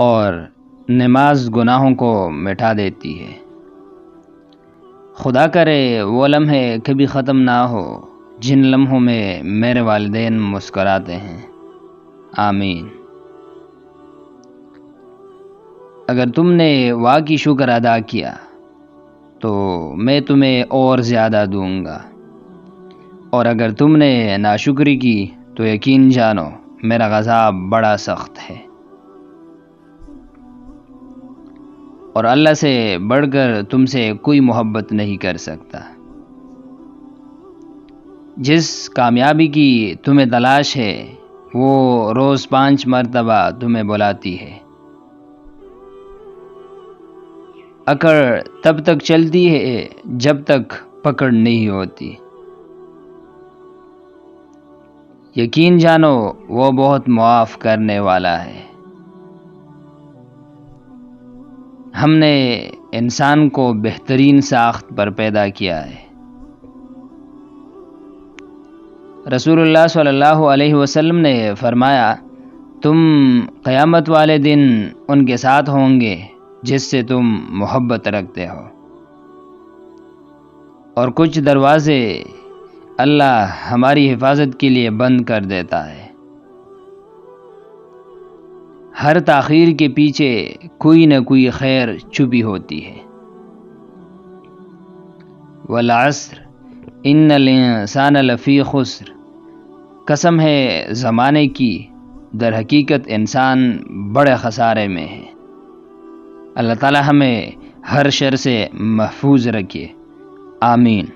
اور نماز گناہوں کو مٹا دیتی ہے۔ خدا کرے وہ لمحے کبھی ختم نہ ہو جن لمحوں میں میرے والدین مسکراتے ہیں، آمین۔ اگر تم نے واقعی شکر ادا کیا تو میں تمہیں اور زیادہ دوں گا، اور اگر تم نے ناشکری کی تو یقین جانو میرا عذاب بڑا سخت ہے، اور اللہ سے بڑھ کر تم سے کوئی محبت نہیں کر سکتا۔ جس کامیابی کی تمہیں تلاش ہے وہ روز 5 مرتبہ تمہیں بلاتی ہے۔ اکڑ تب تک چلتی ہے جب تک پکڑ نہیں ہوتی۔ یقین جانو وہ بہت معاف کرنے والا ہے۔ ہم نے انسان کو بہترین ساخت پر پیدا کیا ہے۔ رسول اللہ صلی اللہ علیہ وسلم نے فرمایا، تم قیامت والے دن ان کے ساتھ ہوں گے جس سے تم محبت رکھتے ہو، اور کچھ دروازے اللہ ہماری حفاظت کے لیے بند کر دیتا ہے۔ ہر تاخیر کے پیچھے کوئی نہ کوئی خیر چھپی ہوتی ہے۔ والعصر ان الانسان لفی خسر، قسم ہے زمانے کی، در حقیقت انسان بڑے خسارے میں ہے۔ اللہ تعالی ہمیں ہر شر سے محفوظ رکھے، آمین۔